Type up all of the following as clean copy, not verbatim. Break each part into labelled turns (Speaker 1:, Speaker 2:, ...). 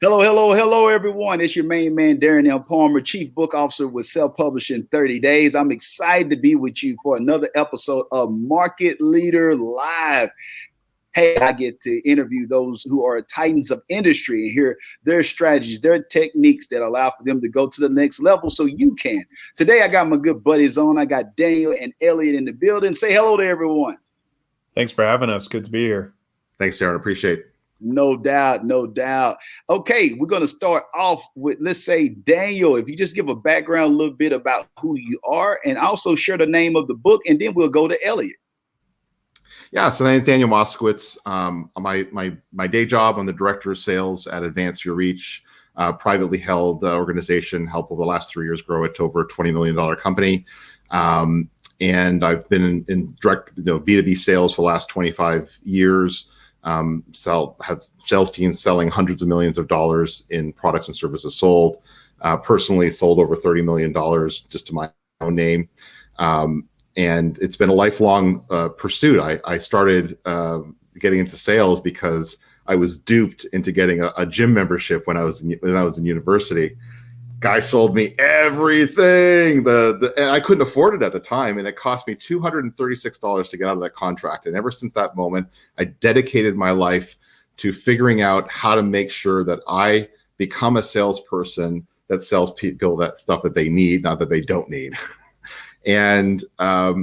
Speaker 1: Hello, hello, hello, everyone. It's your main man, Darren L. Palmer, Chief Book Officer with Self-Publishing 30 Days. I'm excited to be with you for another episode of Market Leader Live. Hey, I get to interview those who are titans of industry and hear their strategies, their techniques that allow for them to go to the next level so you can. Today, I got my good buddies on. I got Daniel and Elliott in the building. Say hello to everyone.
Speaker 2: Thanks for having us. Good to be here.
Speaker 3: Thanks, Darren. Appreciate it.
Speaker 1: No doubt, no doubt. Okay, we're going to start off with, let's say, Daniel, if you just give a background a little bit about who you are and also share the name of the book, and then we'll go to Elliott.
Speaker 3: Yeah, so my name is Daniel Moskowitz. My day job, I'm the Director of Sales at Advance Your Reach, privately held organization, helped over the last 3 years grow it to over a $20 million company. And I've been in direct B2B sales for the last 25 years. Have sales teams selling hundreds of millions of dollars in products and services sold. Personally sold over $30 million just to my own name. And it's been a lifelong pursuit. I started getting into sales because I was duped into getting a gym membership when I was in university. Guy sold me everything, and I couldn't afford it at the time, and it cost me $236 to get out of that contract. And ever since that moment, I dedicated my life to figuring out how to make sure that I become a salesperson that sells people that stuff that they need, not that they don't need. And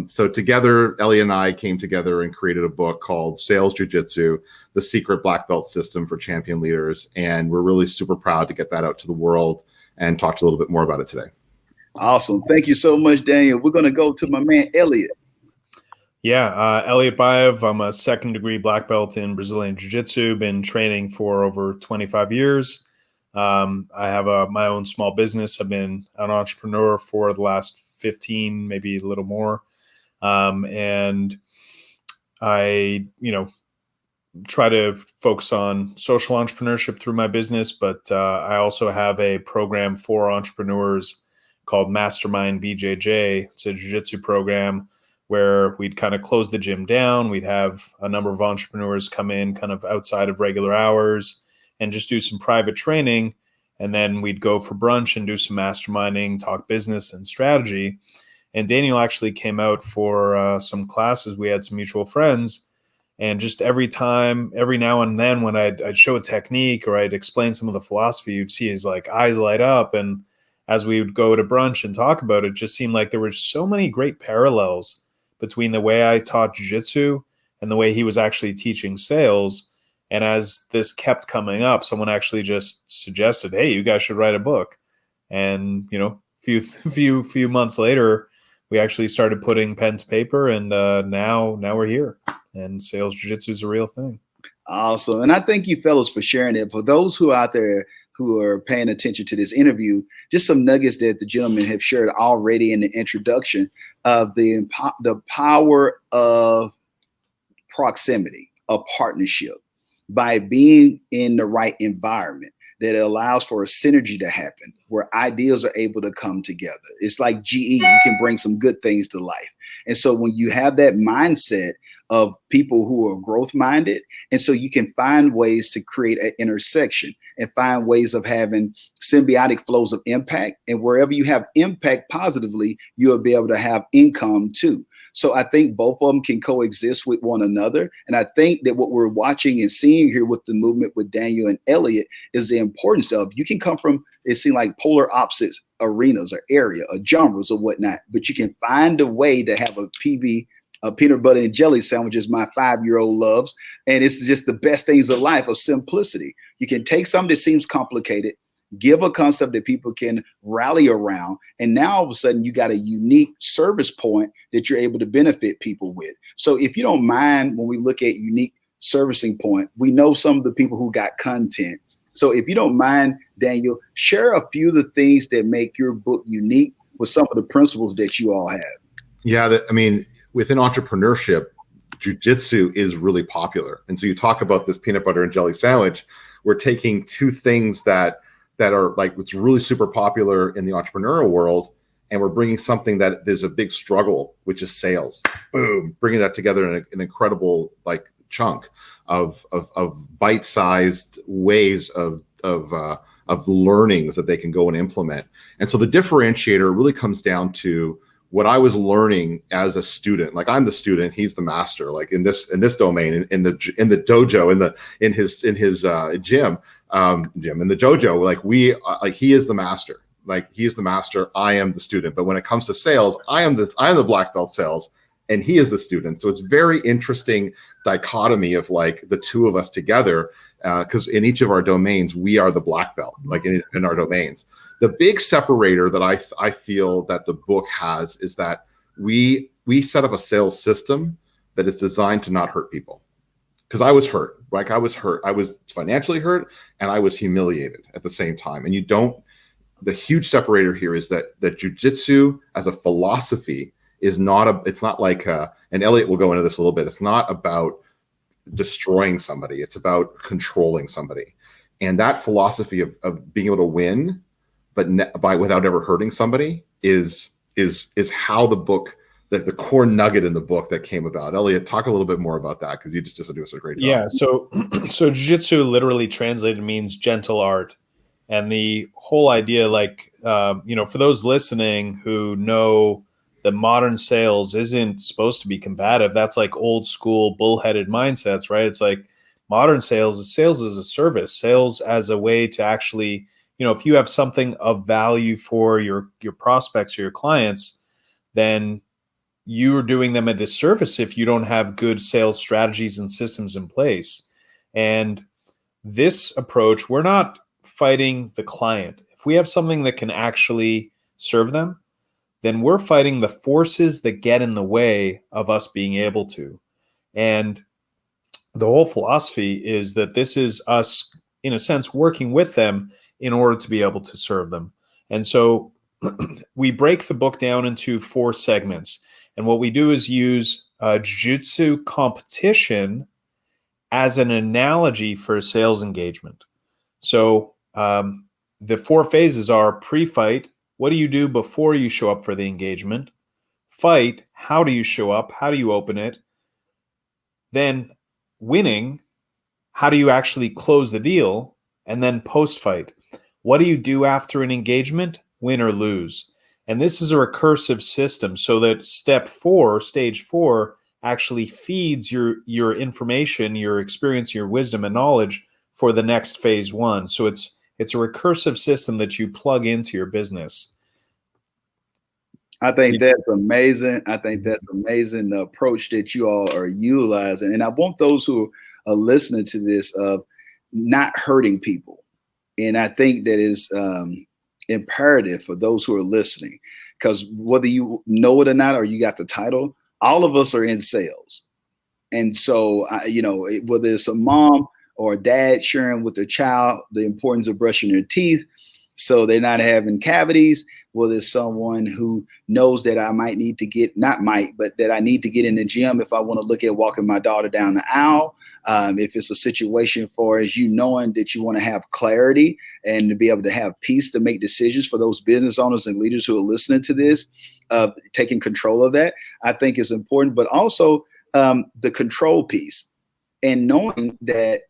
Speaker 3: so together, Ellie and I came together and created a book called Sales Jiu-Jitsu, the Secret Black Belt System for Champion Leaders. And we're really super proud to get that out to the world and talk a little bit more about it today.
Speaker 1: Awesome. Thank you so much, Daniel. We're going to go to my man, Elliott.
Speaker 2: Yeah, Elliott Bayev. I'm a second-degree black belt in Brazilian Jiu-Jitsu, been training for over 25 years. I have my own small business. I've been an entrepreneur for the last 15, maybe a little more. And I, try to focus on social entrepreneurship through my business, but I also have a program for entrepreneurs called Mastermind BJJ. It's a jiu-jitsu program where we'd kind of close the gym down. We'd have a number of entrepreneurs come in kind of outside of regular hours and just do some private training. And then we'd go for brunch and do some masterminding, talk business and strategy. And Daniel actually came out for some classes. We had some mutual friends. And just every now and then when I'd show a technique or I'd explain some of the philosophy, you'd see his eyes light up. And as we would go to brunch and talk about it, it just seemed like there were so many great parallels between the way I taught jiu-jitsu and the way he was actually teaching sales. And as this kept coming up, someone actually just suggested, hey, you guys should write a book. And, few months later, we actually started putting pen to paper, and now we're here. And sales jiu-jitsu is a real thing.
Speaker 1: Awesome. And I thank you fellas for sharing it. For those who are out there who are paying attention to this interview, just some nuggets that the gentlemen have shared already in the introduction of the power of proximity, of partnership, by being in the right environment that allows for a synergy to happen where ideas are able to come together. It's like GE, you can bring some good things to life. And so when you have that mindset of people who are growth minded, and so you can find ways to create an intersection and find ways of having symbiotic flows of impact. And wherever you have impact positively, you'll be able to have income too. So I think both of them can coexist with one another. And I think that what we're watching and seeing here with the movement with Daniel and Elliott is the importance of, you can come from, it seems like polar opposite arenas or area or genres or whatnot, but you can find a way to have a peanut butter and jelly sandwiches my 5-year-old loves. And it's just the best things of life, of simplicity. You can take something that seems complicated, give a concept that people can rally around, and now all of a sudden you got a unique service point that you're able to benefit people with. So if you don't mind, when we look at unique servicing point, we know some of the people who got content. So if you don't mind, Daniel, share a few of the things that make your book unique with some of the principles that you all have.
Speaker 3: Yeah, within entrepreneurship, jiu-jitsu is really popular. And so you talk about this peanut butter and jelly sandwich. We're taking two things that are like what's really super popular in the entrepreneurial world, and we're bringing something that there's a big struggle, which is sales. Boom, bringing that together in an incredible chunk of bite-sized ways of of learnings that they can go and implement. And so the differentiator really comes down to what I was learning as a student. Like, I'm the student, he's the master. Like in this domain, in the dojo, in his gym, in the dojo. Like he is the master. Like, he is the master. I am the student. But when it comes to sales, I am the black belt sales, and he is the student. So it's very interesting dichotomy of like the two of us together, because in each of our domains, we are the black belt, like in our domains. The big separator that I feel that the book has is that we set up a sales system that is designed to not hurt people. Because I was hurt, like I was hurt. I was financially hurt, and I was humiliated at the same time. And the huge separator here is that jiu-jitsu as a philosophy is it's not like, and Elliott will go into this a little bit. It's not about destroying somebody. It's about controlling somebody. And that philosophy of being able to win, but without ever hurting somebody is how the book, the core nugget in the book that came about. Elliott, talk a little bit more about that, because you just do us a great job.
Speaker 2: Yeah. So jiu-jitsu literally translated means gentle art. And the whole idea, like, for those listening who know that modern sales isn't supposed to be combative, that's like old school bullheaded mindsets, right? It's like modern sales as a service, sales as a way to actually, if you have something of value for your prospects or your clients, then you're doing them a disservice if you don't have good sales strategies and systems in place. And this approach, we're not fighting the client. If we have something that can actually serve them, then we're fighting the forces that get in the way of us being able to. And the whole philosophy is that this is us, in a sense, working with them in order to be able to serve them. And so we break the book down into 4 segments. And what we do is use jiu-jitsu competition as an analogy for a sales engagement. So the 4 phases are pre-fight. What do you do before you show up for the engagement? Fight. How do you show up? How do you open it? Then winning. How do you actually close the deal? And then post-fight. What do you do after an engagement? Win or lose. And this is a recursive system, so that stage 4, actually feeds your information, your experience, your wisdom and knowledge for the next phase 1. So it's a recursive system that you plug into your business.
Speaker 1: I think that's amazing. The approach that you all are utilizing. And I want those who are listening to this of not hurting people. And I think that is imperative for those who are listening, because whether you know it or not, or you got the title, all of us are in sales. And so, whether it's a mom or a dad sharing with their child the importance of brushing their teeth so they're not having cavities, whether it's someone who knows that I might need to get, that I need to get in the gym if I want to look at walking my daughter down the aisle. If it's a situation for as you knowing that you want to have clarity and to be able to have peace to make decisions for those business owners and leaders who are listening to this, taking control of that, I think is important. But also the control piece and knowing that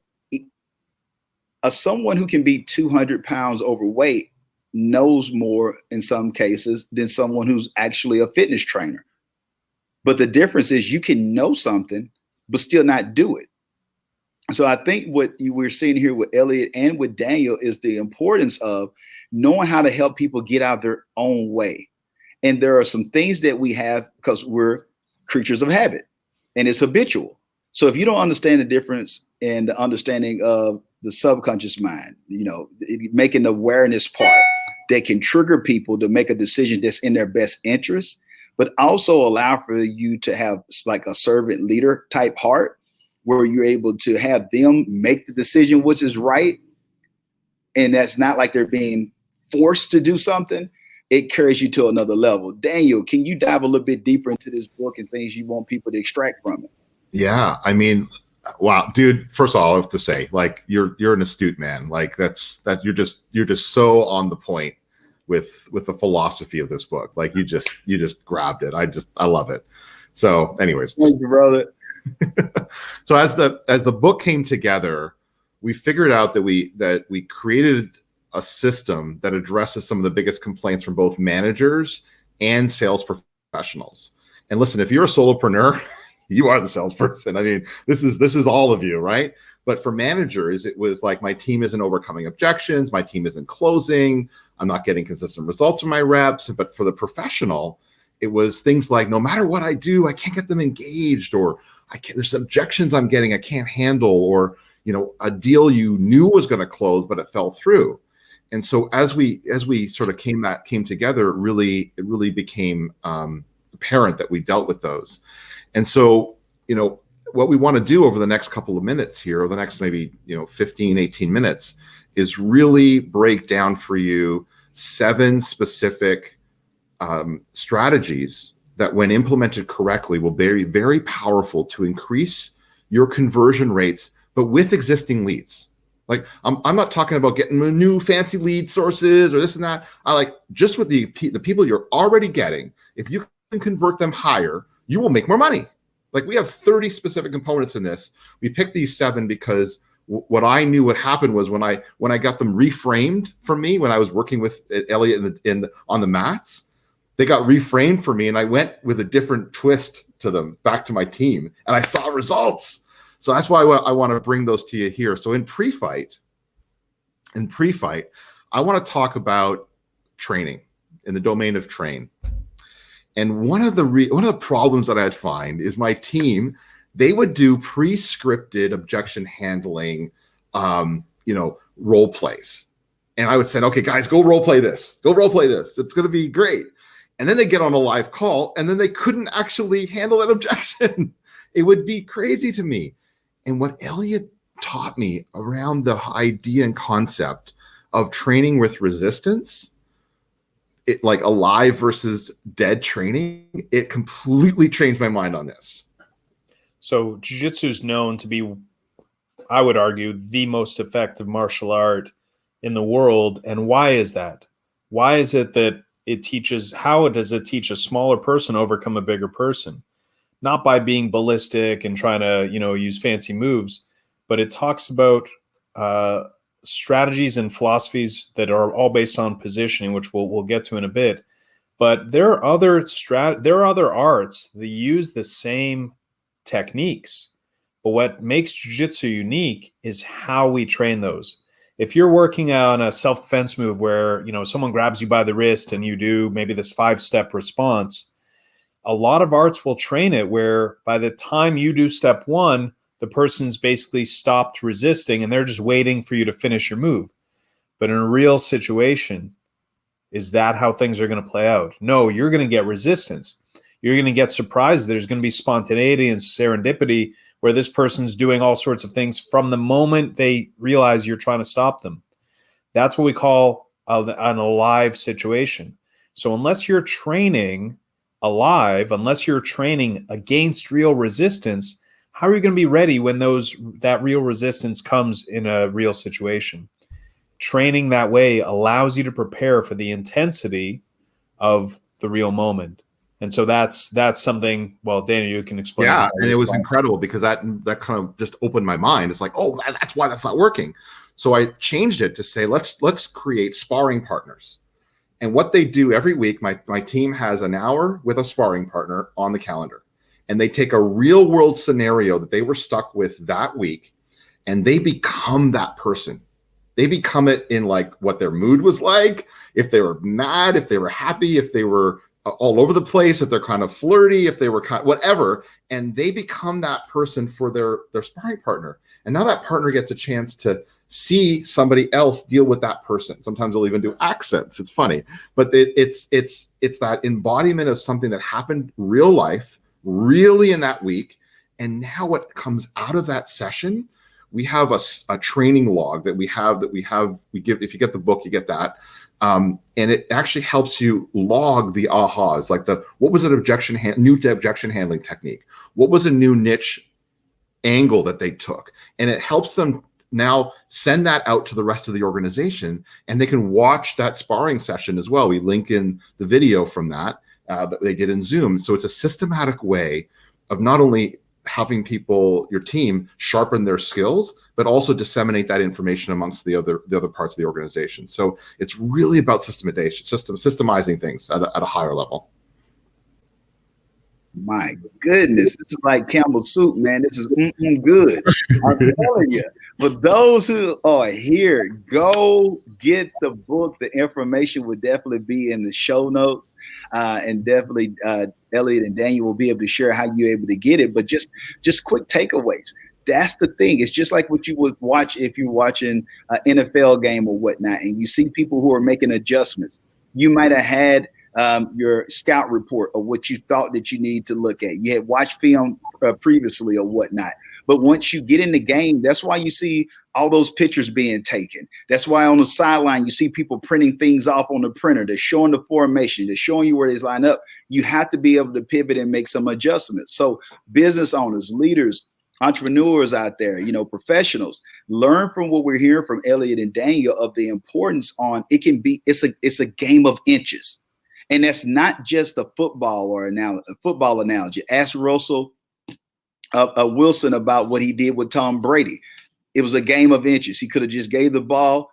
Speaker 1: someone who can be 200 pounds overweight knows more in some cases than someone who's actually a fitness trainer. But the difference is you can know something, but still not do it. So I think what we're seeing here with Elliott and with Daniel is the importance of knowing how to help people get out their own way. And there are some things that we have because we're creatures of habit and it's habitual. So if you don't understand the difference in the understanding of the subconscious mind, making the awareness part that can trigger people to make a decision that's in their best interest, but also allow for you to have like a servant leader type heart where you're able to have them make the decision which is right. And that's not like they're being forced to do something. It carries you to another level. Daniel, can you dive a little bit deeper into this book and things you want people to extract from it?
Speaker 3: Yeah, I mean, wow, dude. First of all, I have to say, like, you're an astute man. Like you're just so on the point with the philosophy of this book. Like you just grabbed it. I love it. So, anyways,
Speaker 1: thank you, brother.
Speaker 3: So as the book came together, we figured out that we created a system that addresses some of the biggest complaints from both managers and sales professionals. And listen, if you're a solopreneur, you are the salesperson. I mean, this is all of you, right? But for managers, it was like, my team isn't overcoming objections, my team isn't closing, I'm not getting consistent results from my reps. But for the professional, it was things like, no matter what I do, I can't get them engaged, or there's objections I'm getting I can't handle, or a deal you knew was going to close but it fell through. And so as we sort of came together, it really became apparent that we dealt with those. And so, what we want to do over the next couple of minutes here, or the next maybe 15, 18 minutes, is really break down for you 7 specific strategies that, when implemented correctly, will be very, very powerful to increase your conversion rates, but with existing leads. Like, I'm not talking about getting new fancy lead sources or this and that. I like just with the people you're already getting. If you can convert them higher, you will make more money. Like, we have 30 specific components in this. We picked these 7 because what I knew what happened was when I got them reframed for me, when I was working with Elliott on the mats, they got reframed for me, and I went with a different twist to them back to my team, and I saw results. So that's why I want to bring those to you here. So in pre-fight, I want to talk about training in the domain of train. And one of the problems that I'd find is my team, they would do pre-scripted objection handling, role plays. And I would say, okay, guys, go role play this. It's going to be great. And then they get on a live call, and then they couldn't actually handle that objection. It would be crazy to me. And what Elliott taught me around the idea and concept of training with resistance, it like alive versus dead training, it completely changed my mind on this.
Speaker 2: So jiu-jitsu is known to be, I would argue, the most effective martial art in the world. And why is that? Why is it that how does it teach a smaller person to overcome a bigger person? Not by being ballistic and trying to, use fancy moves, but it talks about strategies and philosophies that are all based on positioning, which we'll get to in a bit. But there are other arts that use the same techniques. But what makes jiu-jitsu unique is how we train those. If you're working on a self-defense move where, someone grabs you by the wrist and you do maybe this 5-step response, a lot of arts will train it where by the time you do step 1, the person's basically stopped resisting and they're just waiting for you to finish your move. But in a real situation, is that how things are going to play out? No, you're going to get resistance. You're going to get surprised. There's going to be spontaneity and serendipity where this person's doing all sorts of things from the moment they realize you're trying to stop them. That's what we call an alive situation. So unless you're training alive, unless you're training against real resistance, how are you going to be ready when that real resistance comes in a real situation? Training that way allows you to prepare for the intensity of the real moment. And so that's something, well, Danny, you can explain.
Speaker 3: Yeah, and it was incredible because that kind of just opened my mind. It's like, oh, that's why that's not working. So I changed it to say, let's create sparring partners. And what they do every week, my team has an hour with a sparring partner on the calendar. And they take a real world scenario that they were stuck with that week, and they become that person. They become it in like what their mood was like, if they were mad, if they were happy, if they were all over the place, if they're kind of flirty, if they were kind of whatever, and they become that person for their sparring partner. And now that partner gets a chance to see somebody else deal with that person. Sometimes they'll even do accents. It's funny, but it's that embodiment of something that happened real life, really in that week. And now what comes out of that session, we have a training log that we give. If you get the book, you get that. And it actually helps you log the ahas, like what was an new objection handling technique? What was a new niche angle that they took? And it helps them now send that out to the rest of the organization, and they can watch that sparring session as well. We link in the video from that they did in Zoom. So it's a systematic way of not only having people, your team, sharpen their skills, but also disseminate that information amongst the other parts of the organization. So it's really about systemizing things at a higher level.
Speaker 1: My goodness, this is like Campbell soup, man. This is good. I'm telling you. For those who are here, go get the book. The information will definitely be in the show notes, and definitely Elliott and Daniel will be able to share how you're able to get it. But just quick takeaways. That's the thing. It's just like what you would watch if you're watching an NFL game or whatnot, and you see people who are making adjustments. You might have had your scout report or what you thought that you need to look at. You had watched film previously or whatnot. But once you get in the game, that's why you see all those pictures being taken. That's why on the sideline, you see people printing things off on the printer. They're showing the formation. They're showing you where they line up. You have to be able to pivot and make some adjustments. So business owners, leaders, entrepreneurs out there, professionals, learn from what we're hearing from Elliott and Daniel of the importance on it's a game of inches. And that's not just a football analogy. Ask Russell Wilson about what he did with Tom Brady. It was a game of inches. He could have just gave the ball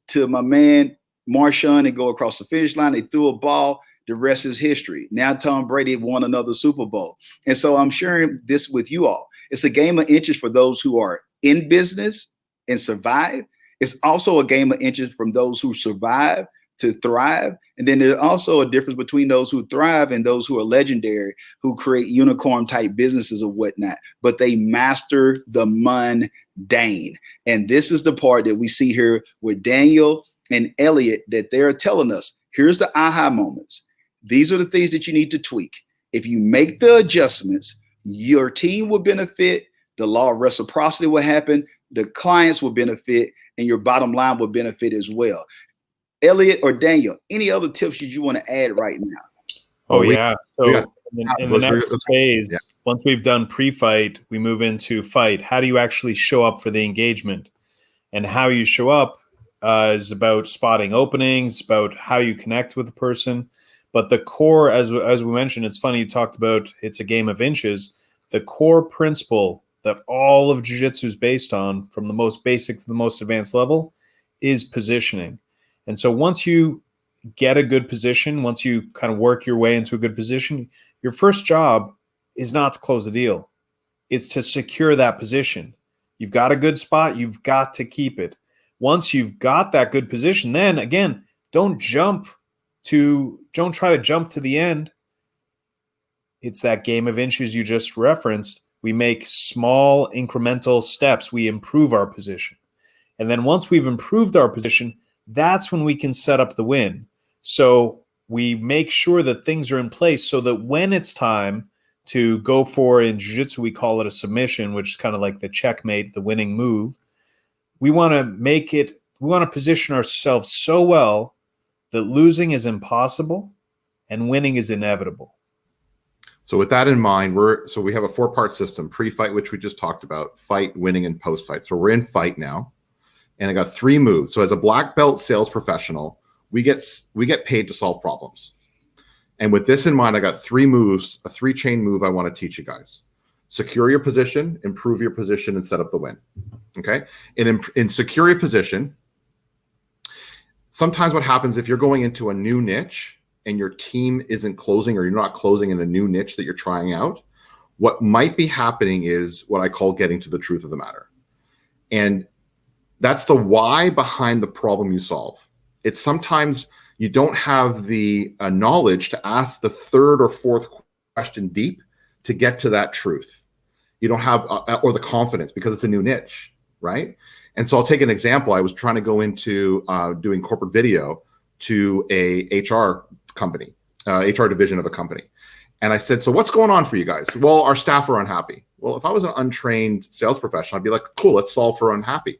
Speaker 1: to my man Marshawn and go across the finish line. They threw a ball. The rest is history. Now Tom Brady won another Super Bowl. And so I'm sharing this with you all. It's a game of inches for those who are in business and survive. It's also a game of inches from those who survive to thrive. And then there's also a difference between those who thrive and those who are legendary, who create unicorn type businesses or whatnot, but they master the mundane. And this is the part that we see here with Daniel and Elliott, that they're telling us, here's the aha moments. These are the things that you need to tweak. If you make the adjustments, your team will benefit. The law of reciprocity will happen. The clients will benefit, and your bottom line will benefit as well. Elliott or Daniel, any other tips you want to add right now?
Speaker 2: Oh, yeah. So in the next phase, once we've done pre-fight, we move into fight. How do you actually show up for the engagement? And how you show up is about spotting openings, about how you connect with the person. But the core, as we mentioned, it's funny you talked about it's a game of inches. The core principle that all of jiu-jitsu is based on, from the most basic to the most advanced level, is positioning. And so once you get a good position, once you kind of work your way into a good position, your first job is not to close the deal. It's to secure that position. You've got a good spot. You've got to keep it. Once you've got that good position, then again, don't try to jump to the end. It's that game of inches you just referenced. We make small incremental steps. We improve our position. And then once we've improved our position, that's when we can set up the win. So we make sure that things are in place so that when it's time to go for, in jiu-jitsu, we call it a submission, which is kind of like the checkmate, the winning move. We want to position ourselves so well that losing is impossible and winning is inevitable.
Speaker 3: So with that in mind, we have a 4-part system: pre-fight, which we just talked about, fight, winning, and post-fight. So we're in fight now. And I got 3 moves. So as a black belt sales professional, we get paid to solve problems. And with this in mind, I got 3 moves, a 3-chain move I want to teach you guys. Secure your position, improve your position, and set up the win. Okay? In secure your position, sometimes what happens if you're going into a new niche and your team isn't closing, or you're not closing in a new niche that you're trying out, what might be happening is what I call getting to the truth of the matter. And that's the why behind the problem you solve. It's sometimes you don't have the knowledge to ask the 3rd or 4th question deep to get to that truth. You don't have, or the confidence, because it's a new niche, right? And so I'll take an example. I was trying to go into doing corporate video to a HR company, HR division of a company. And I said, so what's going on for you guys? Well, our staff are unhappy. Well, if I was an untrained sales professional, I'd be like, cool, let's solve for unhappy.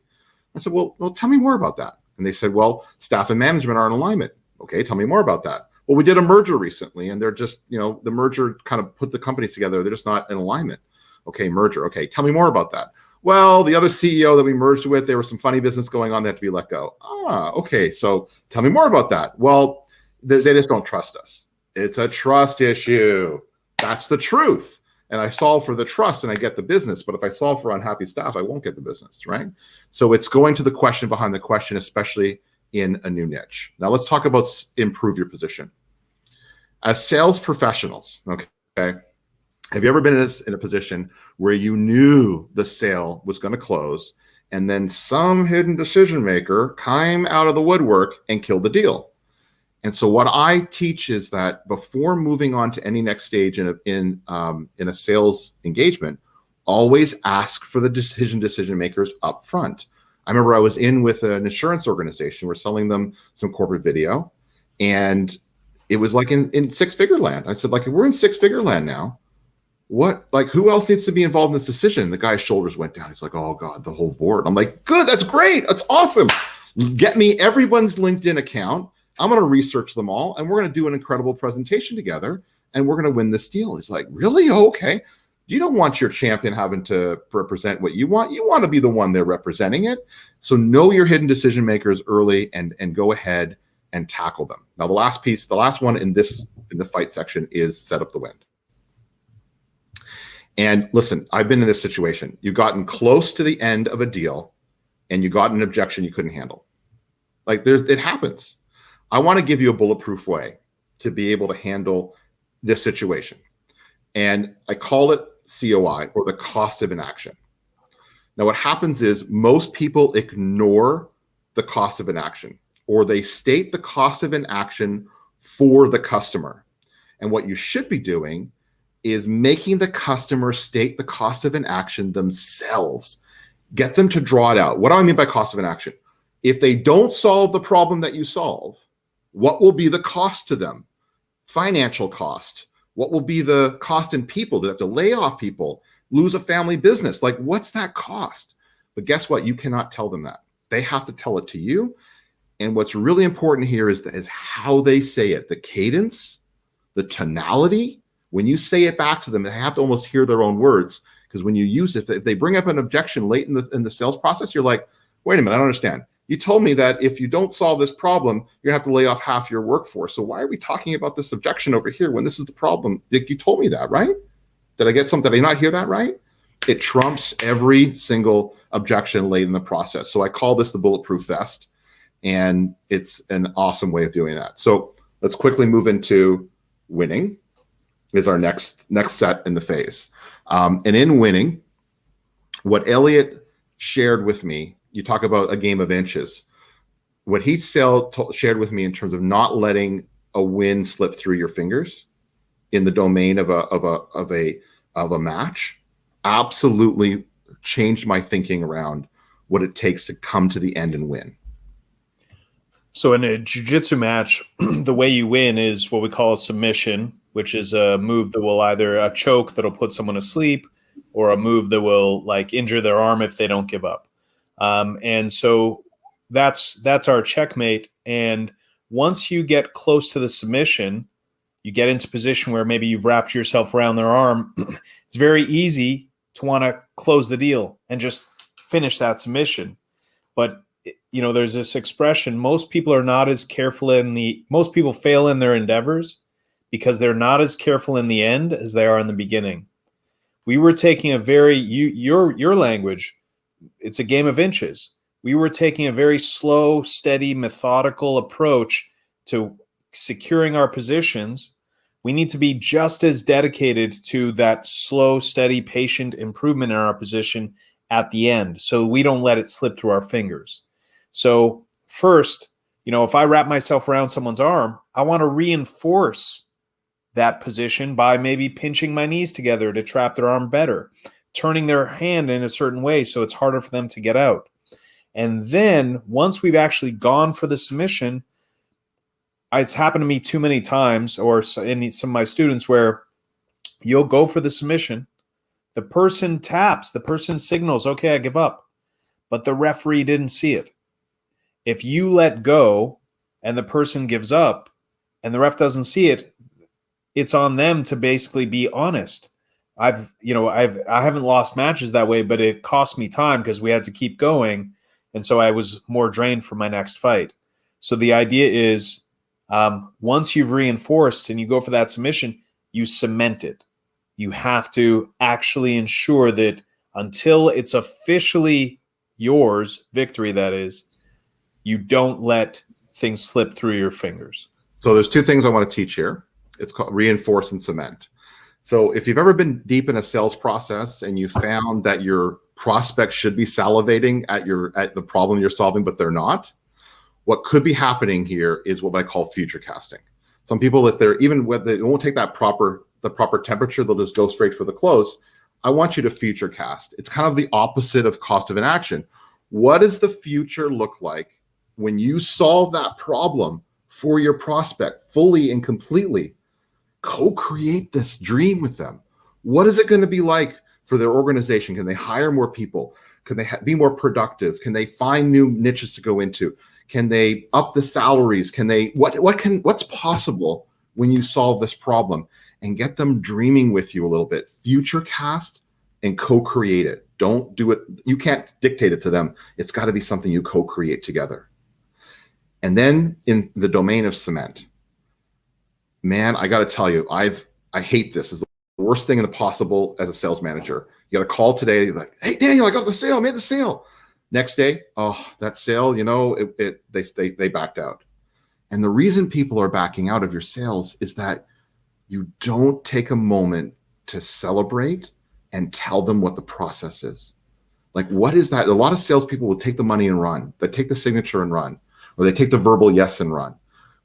Speaker 3: I said, well, tell me more about that. And they said, well, staff and management are in alignment. Okay, tell me more about that. Well, we did a merger recently, and they're just, the merger kind of put the companies together. They're just not in alignment. Okay, merger. Okay, tell me more about that. Well, the other CEO that we merged with, there was some funny business going on. They had to be let go. Okay, so tell me more about that. Well, they just don't trust us. It's a trust issue. That's the truth. And I solve for the trust and I get the business. But if I solve for unhappy staff, I won't get the business, right? So it's going to the question behind the question, especially in a new niche. Now let's talk about improve your position. As sales professionals, okay, have you ever been in a position where you knew the sale was going to close and then some hidden decision maker came out of the woodwork and killed the deal? And so what I teach is that before moving on to any next stage in a sales engagement, always ask for the decision makers up front. I remember I was in with an insurance organization. We're selling them some corporate video, and it was like in six-figure land. I said, like, we're in six-figure land now. What, like, who else needs to be involved in this decision? The guy's shoulders went down. He's like, oh God, the whole board. I'm like, good, that's great. That's awesome. Get me everyone's LinkedIn account. I'm going to research them all, and we're going to do an incredible presentation together, and we're going to win this deal. He's like, really? Oh, okay. You don't want your champion having to represent what you want. You want to be the one they're representing it. So know your hidden decision makers early and go ahead and tackle them. Now, the last piece, the last one in the fight section is set up the wind. And listen, I've been in this situation. You've gotten close to the end of a deal, and you got an objection you couldn't handle. Like, it happens. I want to give you a bulletproof way to be able to handle this situation. And I call it COI, or the cost of inaction. Now, what happens is most people ignore the cost of inaction, or they state the cost of inaction for the customer. And what you should be doing is making the customer state the cost of inaction themselves. Get them to draw it out. What do I mean by cost of inaction? If they don't solve the problem that you solve, what will be the cost to them? Financial cost. What will be the cost in people? Do they have to lay off people, lose a family business? Like, what's that cost? But guess what? You cannot tell them that. They have to tell it to you. And what's really important here is how they say it, the cadence, the tonality. When you say it back to them, they have to almost hear their own words. Because when you use it, if they bring up an objection late in the sales process, you're like, wait a minute, I don't understand. You told me that if you don't solve this problem, you're gonna have to lay off half your workforce. So why are we talking about this objection over here when this is the problem? You told me that, right? Did I get something? Did I not hear that right? It trumps every single objection late in the process. So I call this the bulletproof vest, and it's an awesome way of doing that. So let's quickly move into winning. Is our next set in the phase. And in winning, what Elliott shared with me, you talk about a game of inches. What he shared with me in terms of not letting a win slip through your fingers in the domain of a match, absolutely changed my thinking around what it takes to come to the end and win.
Speaker 2: So in a jiu-jitsu match, the way you win is what we call a submission, which is a move that will either a choke that'll put someone asleep, or a move that will like injure their arm if they don't give up. And so that's our checkmate. And once you get close to the submission, you get into position where maybe you've wrapped yourself around their arm. It's very easy to want to close the deal and just finish that submission. But you know, there's this expression, most people are not as careful most people fail in their endeavors because they're not as careful in the end as they are in the beginning. We were taking a very, your language, it's a game of inches. We were taking a very slow, steady, methodical approach to securing our positions. We need to be just as dedicated to that slow, steady, patient improvement in our position at the end, so we don't let it slip through our fingers. So first, you know, if I wrap myself around someone's arm, I want to reinforce that position by maybe pinching my knees together to trap their arm better, turning their hand in a certain way so it's harder for them to get out. And then once we've actually gone for the submission, it's happened to me too many times, or in some of my students, where you'll go for the submission, the person taps, the person signals, okay, I give up, but the referee didn't see it. If you let go and the person gives up and the ref doesn't see it, it's on them to basically be honest. I haven't lost matches that way, but it cost me time because we had to keep going. And so I was more drained for my next fight. So the idea is, once you've reinforced and you go for that submission, you cement it. You have to actually ensure that until it's officially yours, victory that is, you don't let things slip through your fingers.
Speaker 3: So there's two things I want to teach here. It's called reinforce and cement. So if you've ever been deep in a sales process and you found that your prospects should be salivating at the problem you're solving, but they're not, what could be happening here is what I call future casting. Some people, if they're even when they won't take the proper temperature, they'll just go straight for the close. I want you to future cast. It's kind of the opposite of cost of inaction. What does the future look like when you solve that problem for your prospect fully and completely? Co-create this dream with them. What is it going to be like for their organization? Can they hire more people? Can they be more productive? Can they find new niches to go into? Can they up the salaries? Can they what's possible when you solve this problem? And get them dreaming with you a little bit. Future cast and co-create it. Don't do it. You can't dictate it to them. It's got to be something you co-create together. And then in the domain of cement, man, I got to tell you, I hate this. It's the worst thing in the possible as a sales manager. You got a call today. You're like, hey, Daniel, I got the sale. I made the sale. Next day, oh, that sale, they backed out. And the reason people are backing out of your sales is that you don't take a moment to celebrate and tell them what the process is. Like, what is that? A lot of salespeople will take the money and run. They take the signature and run, or they take the verbal yes and run.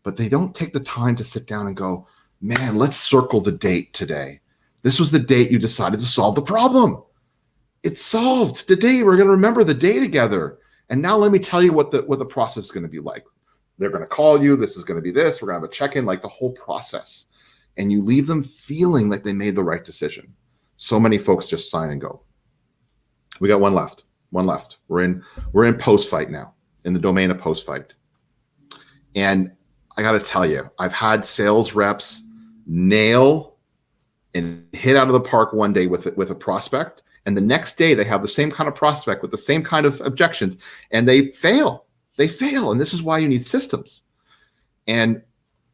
Speaker 3: But they don't take the time to sit down and go, man, let's circle the date today. This was the date you decided to solve the problem. It's solved. Today we're going to remember the day together. And now let me tell you what the process is going to be like. They're going to call you. This is going to be this. We're going to have a check-in, like the whole process. And you leave them feeling like they made the right decision. So many folks just sign and go. We got one left. We're in post-fight now, in the domain of post-fight. And I got to tell you, I've had sales reps nail and hit out of the park one day with a prospect. And the next day they have the same kind of prospect with the same kind of objections, and they fail. And this is why you need systems. And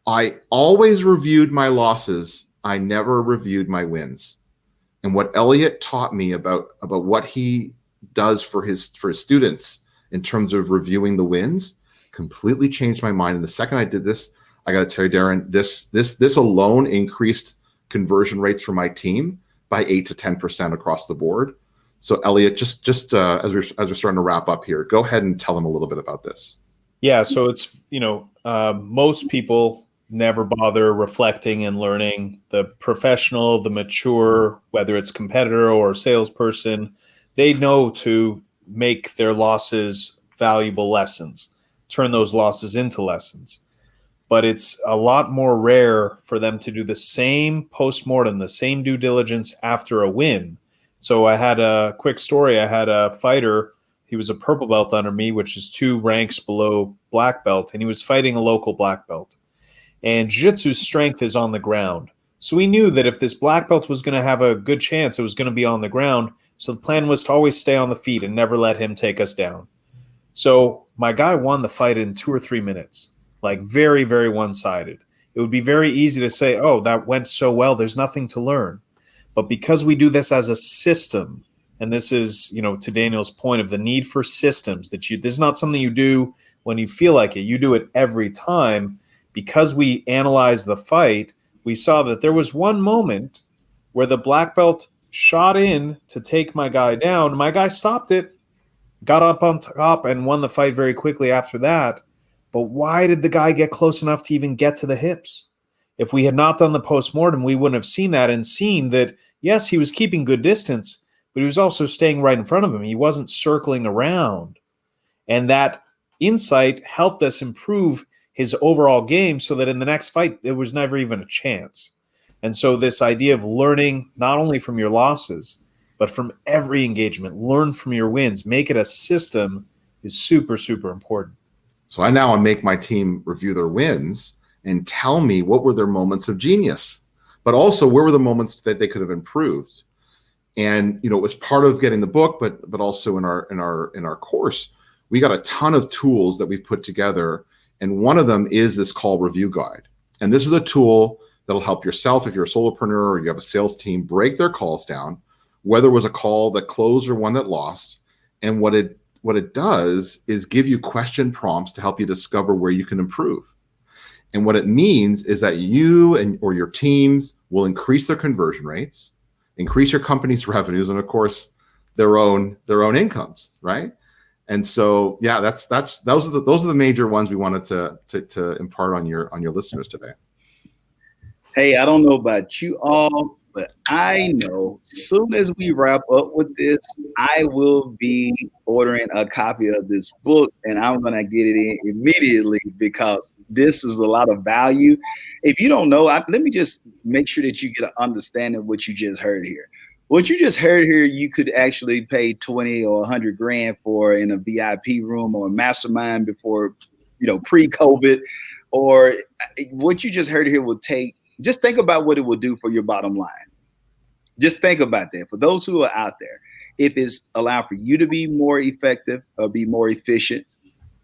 Speaker 3: I always reviewed my losses. I never reviewed my wins. And what Elliott taught me about what he does for his students in terms of reviewing the wins completely changed my mind. And the second I did this, I got to tell you, Darren, this alone increased conversion rates for my team by 8 to 10% across the board. So Elliott, just as we're starting to wrap up here, go ahead and tell them a little bit about this.
Speaker 2: Yeah, so it's most people never bother reflecting and learning. The professional, the mature, whether it's competitor or salesperson, they know to make their losses valuable lessons, turn those losses into lessons. But it's a lot more rare for them to do the same postmortem, the same due diligence after a win. So I had a quick story. I had a fighter. He was a purple belt under me, which is 2 ranks below black belt, and he was fighting a local black belt. And jiu-jitsu's strength is on the ground. So we knew that if this black belt was going to have a good chance, it was going to be on the ground. So the plan was to always stay on the feet and never let him take us down. So my guy won the fight in 2 or 3 minutes, like very, very one-sided. It would be very easy to say, oh, that went so well, there's nothing to learn. But because we do this as a system, and this is, to Daniel's point of the need for systems, this is not something you do when you feel like it. You do it every time. Because we analyzed the fight, we saw that there was one moment where the black belt shot in to take my guy down. My guy stopped it, got up on top, and won the fight very quickly after that. But why did the guy get close enough to even get to the hips? If we had not done the postmortem, we wouldn't have seen that and seen that, yes, he was keeping good distance, but he was also staying right in front of him. He wasn't circling around. And that insight helped us improve his overall game so that in the next fight, there was never even a chance. And so this idea of learning not only from your losses, but from every engagement, learn from your wins, make it a system is super, super important.
Speaker 3: So I now make my team review their wins and tell me what were their moments of genius, but also where were the moments that they could have improved. And, it was part of getting the book, but also in our course, we got a ton of tools that we've put together. And one of them is this call review guide. And this is a tool that'll help yourself if you're a solopreneur or you have a sales team break their calls down, whether it was a call that closed or one that lost. And what it does is give you question prompts to help you discover where you can improve. And what it means is that you or your teams will increase their conversion rates, increase your company's revenues, and of course their own incomes, right? And so, yeah, those are the major ones we wanted to impart on your listeners today.
Speaker 1: Hey, I don't know about you all, but I know soon as we wrap up with this, I will be ordering a copy of this book, and I'm going to get it in immediately because this is a lot of value. If you don't know, let me just make sure that you get an understanding of what you just heard here. What you just heard here, you could actually pay 20 or 100 grand for in a VIP room or a mastermind before, pre-COVID, or what you just heard here will take. Just think about what it will do for your bottom line. Just think about that. For those who are out there, if it's allowing for you to be more effective or be more efficient,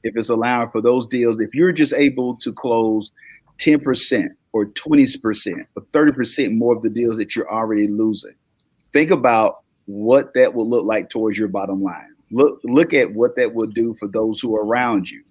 Speaker 1: if it's allowing for those deals, if you're just able to close 10% or 20% or 30% more of the deals that you're already losing, think about what that will look like towards your bottom line. Look at what that will do for those who are around you,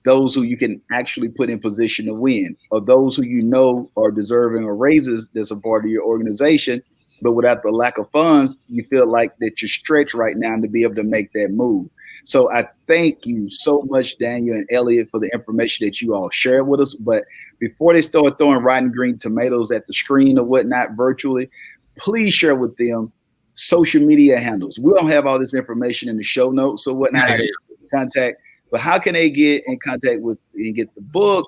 Speaker 1: those who you can actually put in position to win, or those who you know are deserving of raises that's a part of your organization, but without the lack of funds, you feel like that you're stretched right now to be able to make that move. So I thank you so much, Daniel and Elliott, for the information that you all shared with us. But before they start throwing rotten green tomatoes at the screen or whatnot virtually, please share with them social media handles. We don't have all this information in the show notes or whatnot.
Speaker 3: Yeah.
Speaker 1: Contact. But how can they get in contact with and get the book,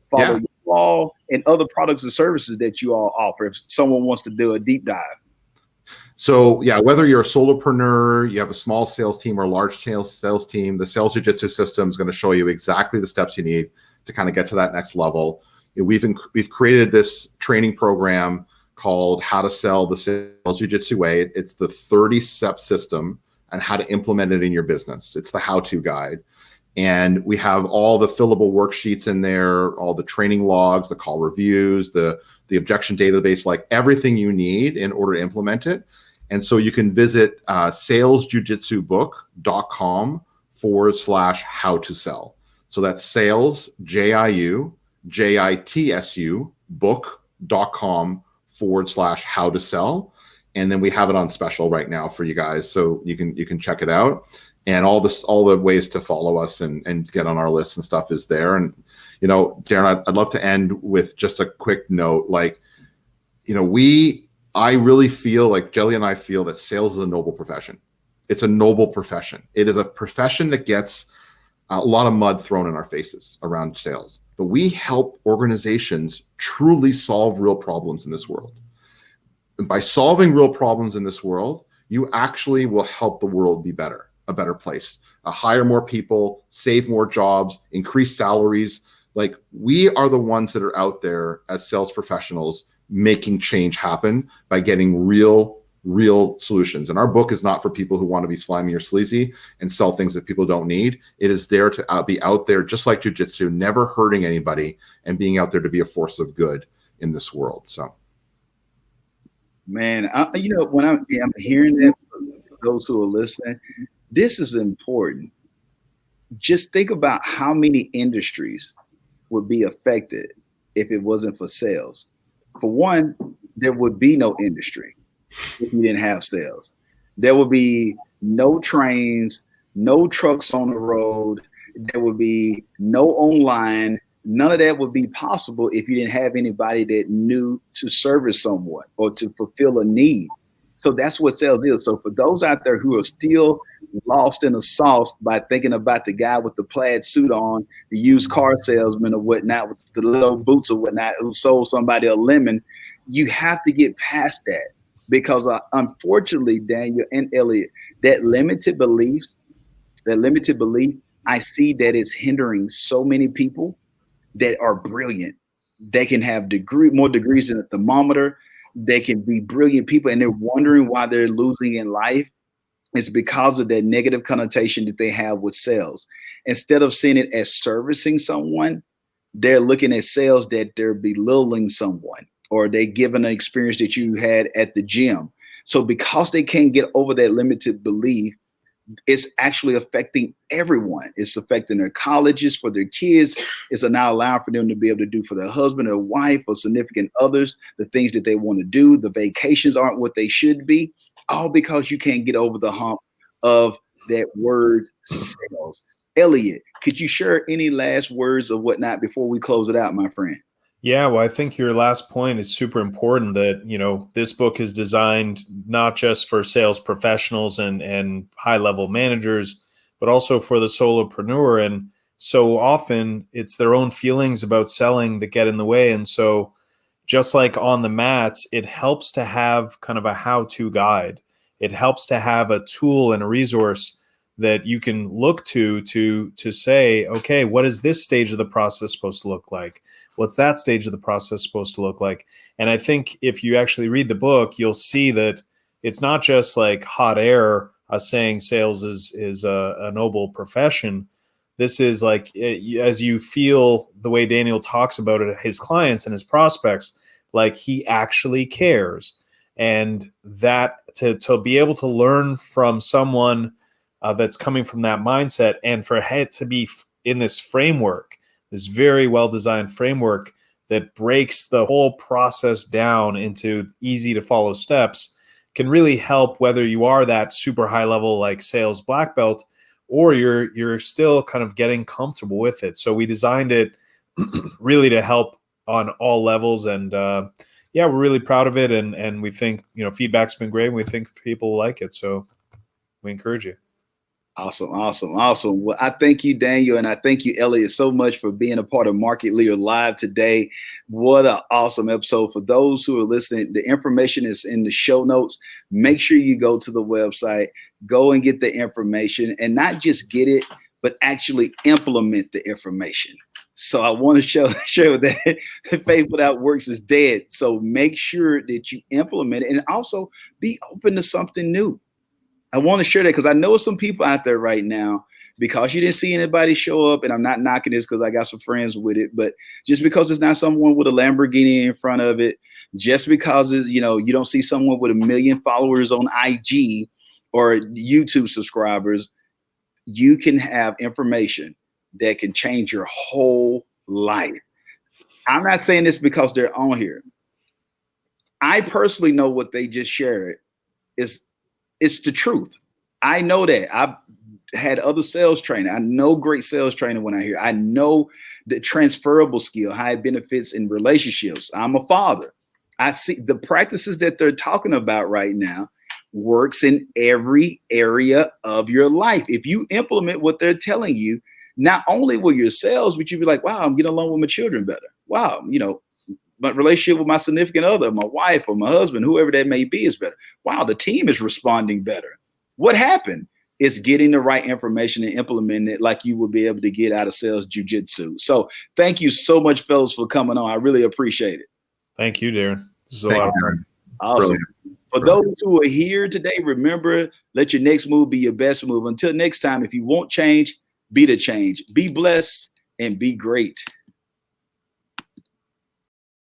Speaker 1: follow you all, and other products and services that you all offer if someone wants to do a deep dive?
Speaker 3: So yeah, whether you're a solopreneur, you have a small sales team or a large sales team, the Sales Jiu-Jitsu system is going to show you exactly the steps you need to kind of get to that next level. We've created this training program called How to Sell the Sales Jiu-Jitsu Way. It's the 30-step system and how to implement it in your business. It's the how-to guide. And we have all the fillable worksheets in there, all the training logs, the call reviews, the objection database, like everything you need in order to implement it. And so you can visit salesjujitsubook.com/how to sell. So that's sales, JIUJITSU book.com/how to sell. And then we have it on special right now for you guys. So you can check it out. And all the ways to follow us and get on our list and stuff is there. And, Darren, I'd love to end with just a quick note. I really feel like Jelly and I feel that sales is a noble profession. It's a noble profession. It is a profession that gets a lot of mud thrown in our faces around sales. But we help organizations truly solve real problems in this world. And by solving real problems in this world, you actually will help the world be better. A better place, hire more people, save more jobs, increase salaries. Like, we are the ones that are out there as sales professionals making change happen by getting real solutions. And our book is not for people who want to be slimy or sleazy and sell things that people don't need. It is there to be out there, just like jiu-jitsu, never hurting anybody and being out there to be a force of good in this world. So,
Speaker 1: man, when I'm hearing that, for those who are listening, this is important. Just think about how many industries would be affected if it wasn't for sales. For one, there would be no industry if you didn't have sales. There would be no trains, no trucks on the road. There would be no online. None of that would be possible if you didn't have anybody that knew to service someone or to fulfill a need. So that's what sales is. So for those out there who are still lost in the sauce by thinking about the guy with the plaid suit on, the used car salesman or whatnot, with the little boots or whatnot, who sold somebody a lemon, you have to get past that. Because unfortunately, Daniel and Elliott, that limited belief, I see that it's hindering so many people that are brilliant. They can have more degrees than a thermometer. They can be brilliant people, and they're wondering why they're losing in life. It's because of that negative connotation that they have with sales. Instead of seeing it as servicing someone, they're looking at sales that they're belittling someone. or they given an experience that you had at the gym. So because they can't get over that limited belief, it's actually affecting everyone. It's affecting their colleges for their kids. It's now allowing for them to be able to do for their husband or wife or significant others the things that they want to do. The vacations aren't what they should be, all because you can't get over the hump of that word sales. Elliott, could you share any last words or whatnot before we close it out, my friend?
Speaker 2: Yeah, well, I think your last point is super important, that, you know, this book is designed not just for sales professionals and high-level managers, but also for the solopreneur. And so often it's their own feelings about selling that get in the way. And so just like on the mats, it helps to have kind of a how-to guide. It helps to have a tool and a resource that you can look to say, okay, what is this stage of the process supposed to look like? What's that stage of the process supposed to look like? And I think if you actually read the book, you'll see that it's not just like hot air saying sales is a noble profession. This is like, as you feel the way Daniel talks about it, his clients and his prospects, like he actually cares. And that to be able to learn from someone that's coming from that mindset, and for it to be in this framework, this very well-designed framework that breaks the whole process down into easy to follow steps, can really help whether you are that super high level like sales black belt, or you're still kind of getting comfortable with it. So we designed it really to help on all levels. And yeah, we're really proud of it. And we think, you know, feedback's been great. And we think people like it. So we encourage you.
Speaker 1: Awesome. Well, I thank you, Daniel, and I thank you, Elliott, so much for being a part of Market Leader Live today. What an awesome episode. For those who are listening, the information is in the show notes. Make sure you go to the website, go and get the information, and not just get it, but actually implement the information. So I want to share that faith without works is dead. So make sure that you implement it, and also be open to something new. I want to share that because I know some people out there right now, because you didn't see anybody show up, and I'm not knocking this because I got some friends with it, but just because it's not someone with a Lamborghini in front of it, just because it's, you know, you don't see someone with 1 million followers on IG or YouTube subscribers, you can have information that can change your whole life. I'm not saying this because they're on here. I personally know what they just shared it's the truth. I know that. I've had other sales training. I know great sales training when I hear. I know the transferable skill, how it benefits in relationships. I'm a father. I see the practices that they're talking about right now works in every area of your life. If you implement what they're telling you, not only will your sales, but you'll be like, wow, I'm getting along with my children better. Wow, you know, my relationship with my significant other, my wife or my husband, whoever that may be, is better. Wow, the team is responding better. What happened? It's getting the right information and implementing it like you would be able to get out of sales jiu-jitsu. So thank you so much, fellas, for coming on. I really appreciate it.
Speaker 2: Thank you, Darren. This is a lot of fun.
Speaker 1: Awesome. For those who are here today, remember, let your next move be your best move. Until next time, if you want change, be the change. Be blessed and be great.